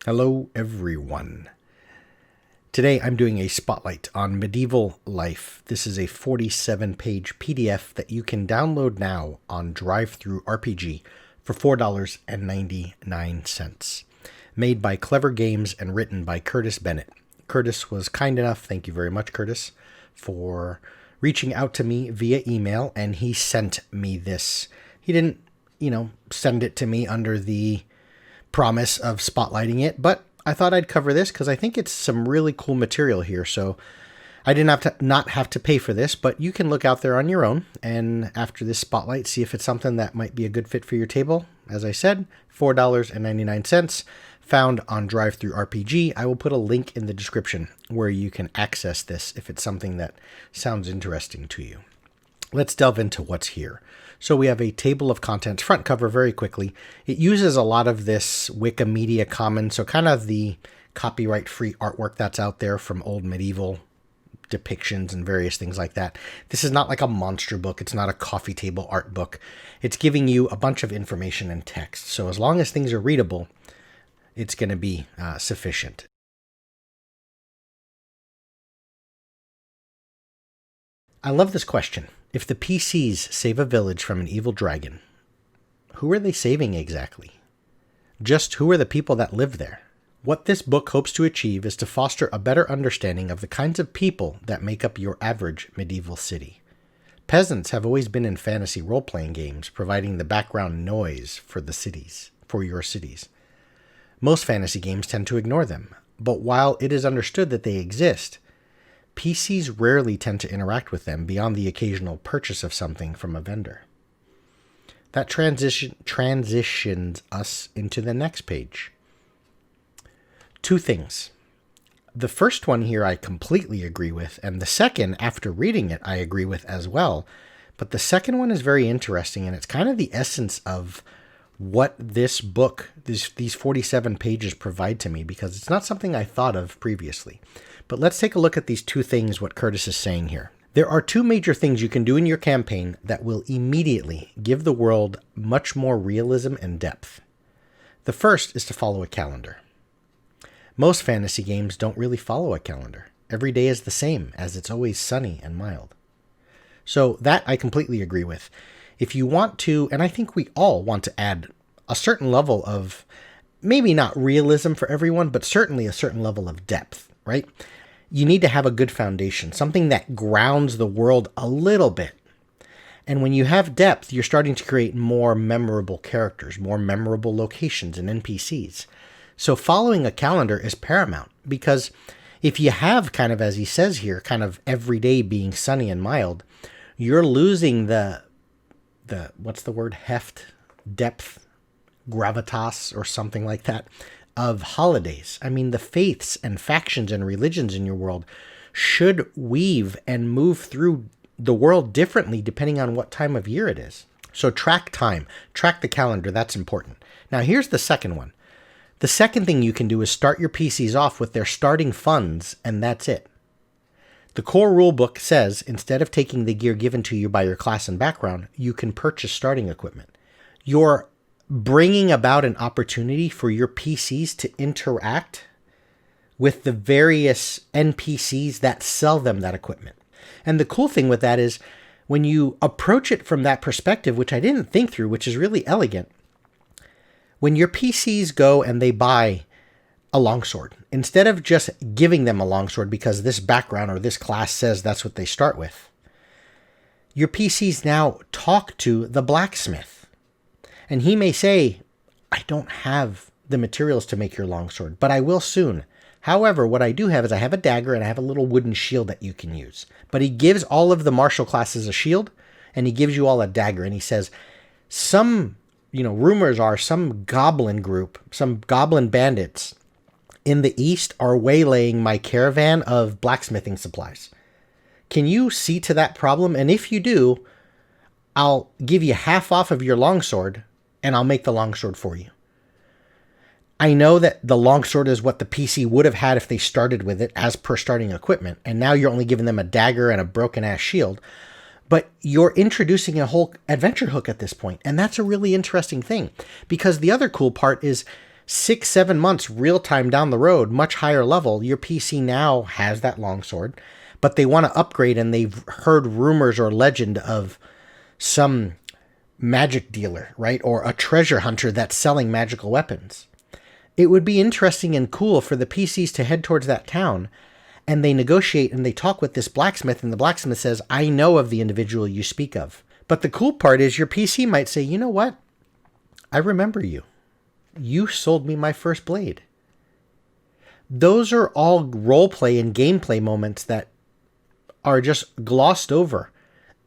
Hello, everyone. Today I'm doing a spotlight on medieval life. This is a 47-page PDF that you can download now on DriveThru RPG for $4.99. Made by Clever Games and written by Curtis Bennett. Curtis was kind enough, thank you very much, Curtis, for reaching out to me via email, and he sent me this. He didn't, send it to me under the promise of spotlighting it, but I thought I'd cover this because I think it's some really cool material here. So I didn't not have to pay for this, but you can look out there on your own and after this spotlight, see if it's something that might be a good fit for your table. As I said, $4.99, found on DriveThru RPG. I will put a link in the description where you can access this if it's something that sounds interesting to you. Let's delve into what's here. So we have a table of contents, front cover very quickly. It uses a lot of this Wikimedia Commons, so kind of the copyright-free artwork that's out there from old medieval depictions and various things like that. This is not like a monster book. It's not a coffee table art book. It's giving you a bunch of information and text. So as long as things are readable, it's going to be sufficient. I love this question. If the PCs save a village from an evil dragon, who are they saving exactly? Just who are the people that live there? What this book hopes to achieve is to foster a better understanding of the kinds of people that make up your average medieval city. Peasants have always been in fantasy role-playing games, providing the background noise for your cities. Most fantasy games tend to ignore them, but while it is understood that they exist, PCs rarely tend to interact with them beyond the occasional purchase of something from a vendor. That transitions us into the next page. Two things. The first one here I completely agree with, and the second, after reading it, I agree with as well. But the second one is very interesting, and it's kind of the essence of what this book, these 47 pages provide to me, because it's not something I thought of previously. But let's take a look at these two things, what Curtis is saying here. There are two major things you can do in your campaign that will immediately give the world much more realism and depth. The first is to follow a calendar. Most fantasy games don't really follow a calendar. Every day is the same, as it's always sunny and mild. So that I completely agree with. If you want to, and I think we all want to add a certain level of, maybe not realism for everyone, but certainly a certain level of depth, right? You need to have a good foundation, something that grounds the world a little bit. And when you have depth, you're starting to create more memorable characters, more memorable locations and NPCs. So following a calendar is paramount, because if you have kind of, as he says here, kind of every day being sunny and mild, you're losing the what's the word, heft, depth, gravitas, or something like that, of holidays. I mean, the faiths and factions and religions in your world should weave and move through the world differently depending on what time of year it is. So track time, track the calendar, that's important. Now here's the second one. The second thing you can do is start your PCs off with their starting funds, and that's it. The core rulebook says instead of taking the gear given to you by your class and background, you can purchase starting equipment. You're bringing about an opportunity for your PCs to interact with the various NPCs that sell them that equipment. And the cool thing with that is when you approach it from that perspective, which I didn't think through, which is really elegant, when your PCs go and they buy a longsword, instead of just giving them a longsword because this background or this class says that's what they start with, your PCs now talk to the blacksmith. And he may say, I don't have the materials to make your longsword, but I will soon. However, what I do have is I have a dagger and I have a little wooden shield that you can use. But he gives all of the martial classes a shield, and he gives you all a dagger. And he says, rumors are some goblin group, some goblin bandits in the east are waylaying my caravan of blacksmithing supplies. Can you see to that problem? And if you do, I'll give you half off of your longsword, and I'll make the longsword for you. I know that the longsword is what the PC would have had if they started with it as per starting equipment, and now you're only giving them a dagger and a broken-ass shield, but you're introducing a whole adventure hook at this point, and that's a really interesting thing, because the other cool part is 6, 7 months real time down the road, much higher level, your PC now has that longsword, but they want to upgrade and they've heard rumors or legend of some magic dealer, right? Or a treasure hunter that's selling magical weapons. It would be interesting and cool for the PCs to head towards that town, and they negotiate and they talk with this blacksmith, and the blacksmith says, I know of the individual you speak of. But the cool part is your PC might say, you know what? I remember you. You sold me my first blade. Those are all roleplay and gameplay moments that are just glossed over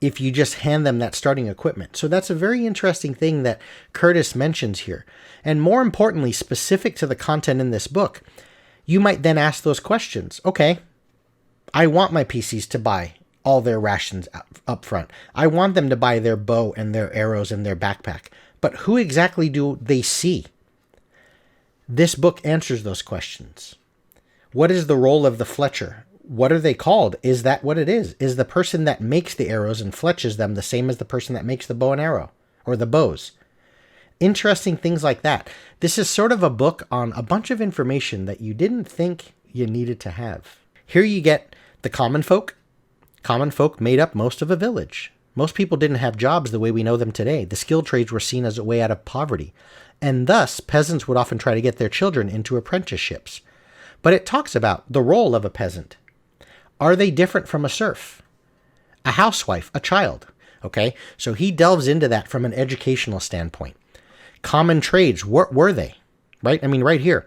if you just hand them that starting equipment. So that's a very interesting thing that Curtis mentions here. And more importantly, specific to the content in this book, you might then ask those questions. Okay, I want my PCs to buy all their rations up front. I want them to buy their bow and their arrows and their backpack. But who exactly do they see? This book answers those questions. What is the role of the fletcher? What are they called? Is that what it is? Is the person that makes the arrows and fletches them the same as the person that makes the bow and arrow or the bows? Interesting things like that. This is sort of a book on a bunch of information that you didn't think you needed to have. Here you get the common folk. Common folk made up most of a village. Most people didn't have jobs the way we know them today. The skilled trades were seen as a way out of poverty, and thus peasants would often try to get their children into apprenticeships. But it talks about the role of a peasant. Are they different from a serf? A housewife, a child. Okay, so he delves into that from an educational standpoint. Common trades, what were they? Right? I mean, right here.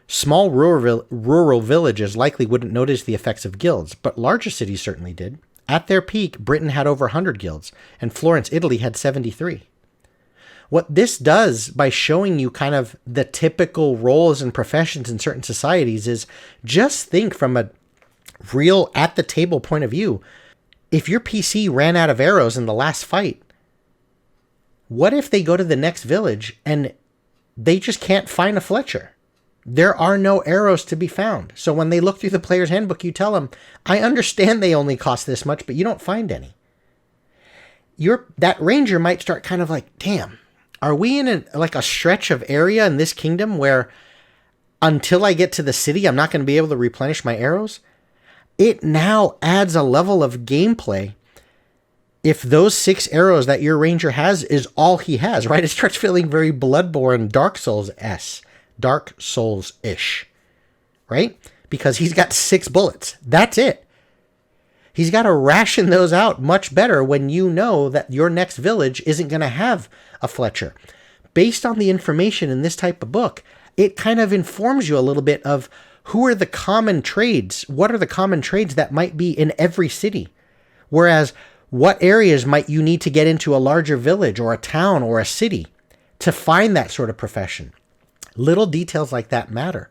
Small rural villages likely wouldn't notice the effects of guilds, but larger cities certainly did. At their peak, Britain had over 100 guilds, and Florence, Italy had 73. What this does by showing you kind of the typical roles and professions in certain societies is just think from a real at-the-table point of view. If your PC ran out of arrows in the last fight, what if they go to the next village and they just can't find a fletcher? There are no arrows to be found. So when they look through the player's handbook, you tell them, I understand they only cost this much, but you don't find any. That ranger might start kind of like, damn, are we in a stretch of area in this kingdom where until I get to the city, I'm not going to be able to replenish my arrows? It now adds a level of gameplay. If those 6 arrows that your ranger has is all he has, right? It starts feeling very Bloodborne, Dark Souls-ish, right? Because he's got 6 bullets. That's it. He's got to ration those out much better when you know that your next village isn't going to have a fletcher. Based on the information in this type of book, it kind of informs you a little bit of who are the common trades? What are the common trades that might be in every city? Whereas, what areas might you need to get into a larger village or a town or a city to find that sort of profession? Little details like that matter.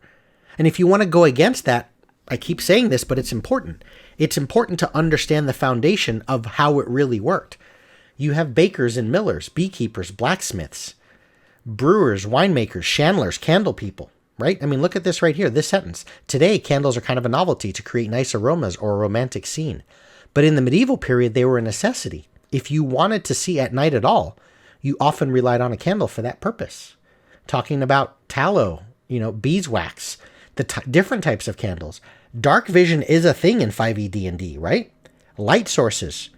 And if you want to go against that, I keep saying this, but it's important. It's important to understand the foundation of how it really worked. You have bakers and millers, beekeepers, blacksmiths, brewers, winemakers, chandlers, candle people, right? I mean, look at this right here, this sentence. Today, candles are kind of a novelty to create nice aromas or a romantic scene. But in the medieval period, they were a necessity. If you wanted to see at night at all, you often relied on a candle for that purpose. Talking about tallow, beeswax, the different types of candles. Dark vision is a thing in 5e D&D, right? Light sources.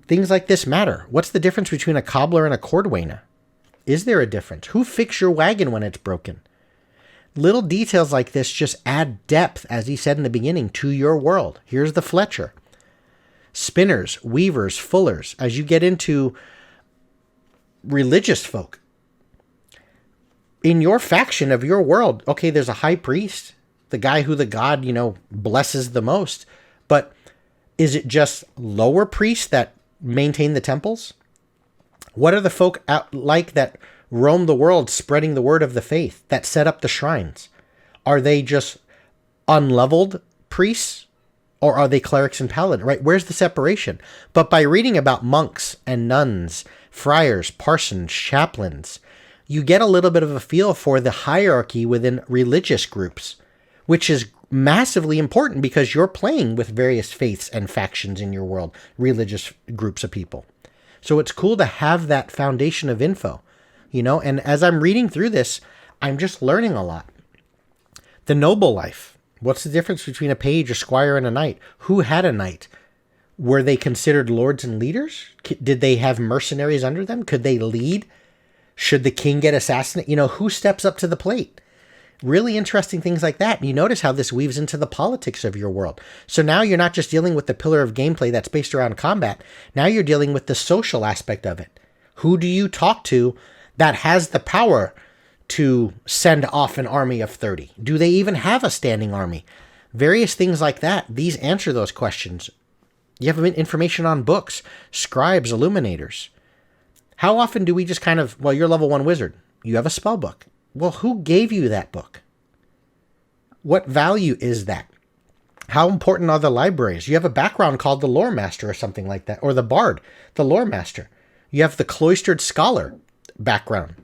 Things like this matter. What's the difference between a cobbler and a cordwainer? Is there a difference? Who fixed your wagon when it's broken? Little details like this just add depth, as he said in the beginning, to your world. Here's the fletcher. Spinners, weavers, fullers. As you get into religious folk, in your faction of your world, okay, there's a high priest, the guy who the god, blesses the most. But is it just lower priests that maintain the temples? What are the folk out like that roam the world spreading the word of the faith, that set up the shrines? Are they just unleveled priests? Or are they clerics and paladins, right? Where's the separation? But by reading about monks and nuns, friars, parsons, chaplains, you get a little bit of a feel for the hierarchy within religious groups, which is massively important because you're playing with various faiths and factions in your world, religious groups of people. So it's cool to have that foundation of info, and as I'm reading through this, I'm just learning a lot. The noble life. What's the difference between a page, a squire, and a knight? Who had a knight? Were they considered lords and leaders? Did they have mercenaries under them? Could they lead? Should the king get assassinated? Who steps up to the plate? Really interesting things like that. And you notice how this weaves into the politics of your world. So now you're not just dealing with the pillar of gameplay that's based around combat. Now you're dealing with the social aspect of it. Who do you talk to that has the power to send off an army of 30? Do they even have a standing army? Various things like that. These answer those questions. You have information on books, scribes, illuminators. How often do we just you're level 1 wizard. You have a spell book. Well, who gave you that book? What value is that? How important are the libraries? You have a background called the Lore Master or something like that, or the Bard, the Lore Master. You have the Cloistered Scholar background.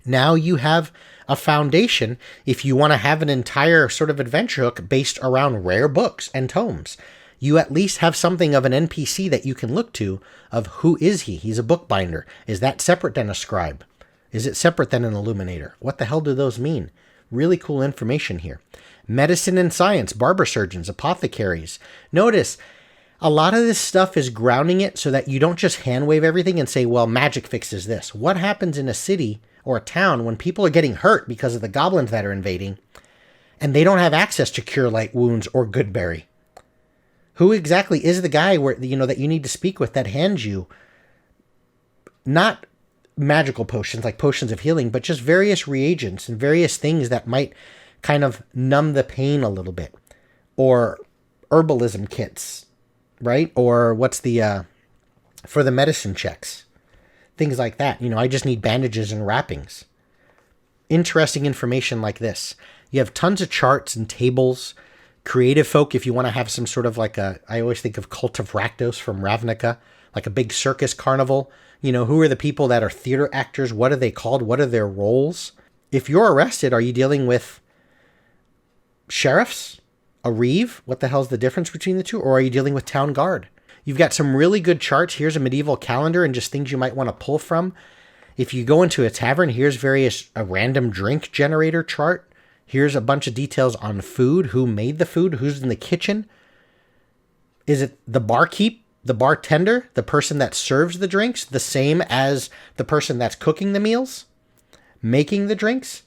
Now you have a foundation if you want to have an entire sort of adventure hook based around rare books and tomes. You at least have something of an NPC that you can look to of who is he? He's a bookbinder. Is that separate than a scribe? Is it separate than an illuminator? What the hell do those mean? Really cool information here. Medicine and science, barber surgeons, apothecaries. Notice, a lot of this stuff is grounding it so that you don't just hand wave everything and say, well, magic fixes this. What happens in a city or a town when people are getting hurt because of the goblins that are invading and they don't have access to cure light wounds or goodberry? Who exactly is the guy that you need to speak with that hands you not magical potions like potions of healing, but just various reagents and various things that might kind of numb the pain a little bit, or herbalism kits, right? Or what's for the medicine checks, things like that. I just need bandages and wrappings. Interesting information like this. You have tons of charts and tables. Creative folk, if you want to have some sort of I always think of Cult of Rakdos from Ravnica, like a big circus carnival. Who are the people that are theater actors? What are they called? What are their roles? If you're arrested, are you dealing with sheriffs? A reeve? What the hell's the difference between the two? Or are you dealing with town guard? You've got some really good charts. Here's a medieval calendar and just things you might want to pull from. If you go into a tavern, here's a random drink generator chart. Here's a bunch of details on food, who made the food, who's in the kitchen. Is it the barkeep, the bartender, the person that serves the drinks, the same as the person that's cooking the meals, making the drinks?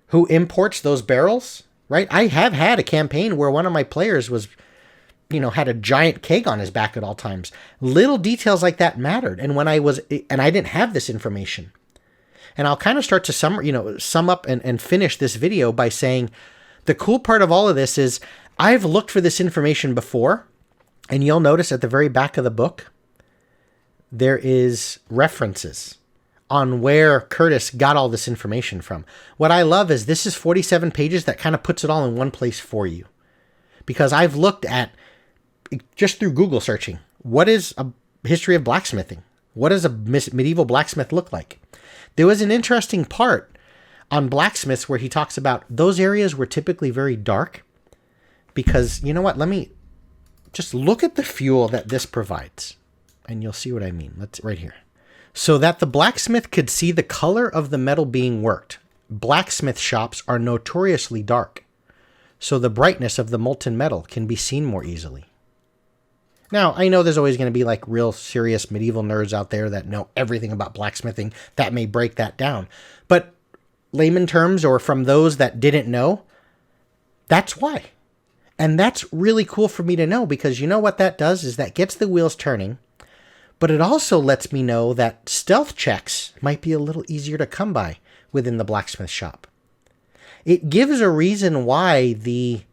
Who imports those barrels, right? I have had a campaign where one of my players was, had a giant keg on his back at all times. Little details like that mattered. And I didn't have this information. And I'll kind of start to sum up and finish this video by saying the cool part of all of this is I've looked for this information before, and you'll notice at the very back of the book, there is references on where Curtis got all this information from. What I love is this is 47 pages that kind of puts it all in one place for you. Because I've looked at, just through Google searching, what is a history of blacksmithing? What does a medieval blacksmith look like? There was an interesting part on blacksmiths where he talks about those areas were typically very dark because, you know what, let me just look at the fuel that this provides and you'll see what I mean. Right here. So that the blacksmith could see the color of the metal being worked. Blacksmith shops are notoriously dark, so the brightness of the molten metal can be seen more easily. Now, I know there's always going to be real serious medieval nerds out there that know everything about blacksmithing that may break that down. But layman terms, or from those that didn't know, that's why. And that's really cool for me to know, because you know what that does is that gets the wheels turning, but it also lets me know that stealth checks might be a little easier to come by within the blacksmith shop. It gives a reason why the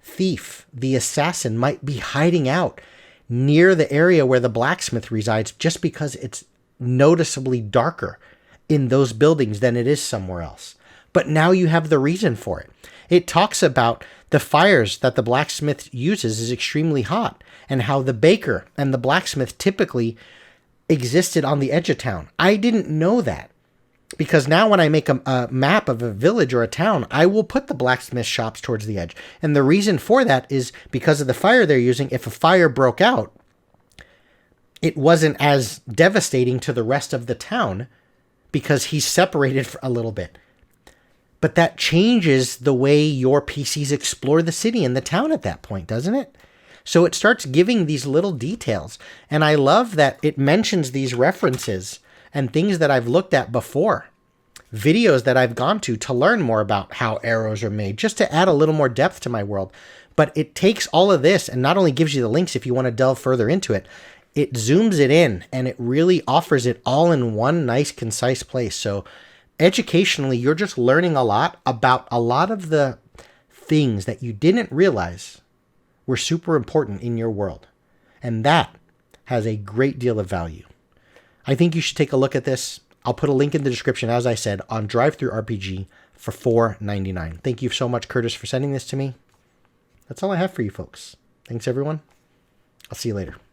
thief, the assassin, might be hiding out near the area where the blacksmith resides, just because it's noticeably darker in those buildings than it is somewhere else. But now you have the reason for it. It talks about the fires that the blacksmith uses is extremely hot, and how the baker and the blacksmith typically existed on the edge of town. I didn't know that, because now when I make a map of a village or a town, I will put the blacksmith shops towards the edge. And the reason for that is because of the fire they're using. If a fire broke out, it wasn't as devastating to the rest of the town because he's separated for a little bit. But that changes the way your PCs explore the city and the town at that point, doesn't it? So it starts giving these little details. And I love that it mentions these references and things that I've looked at before, videos that I've gone to learn more about how arrows are made, just to add a little more depth to my world. But it takes all of this and not only gives you the links if you want to delve further into it, it zooms it in and it really offers it all in one nice, concise place. So educationally, you're just learning a lot about a lot of the things that you didn't realize were super important in your world. And that has a great deal of value. I think you should take a look at this. I'll put a link in the description, as I said, on DriveThru RPG for $4.99. Thank you so much, Curtis, for sending this to me. That's all I have for you folks. Thanks, everyone. I'll see you later.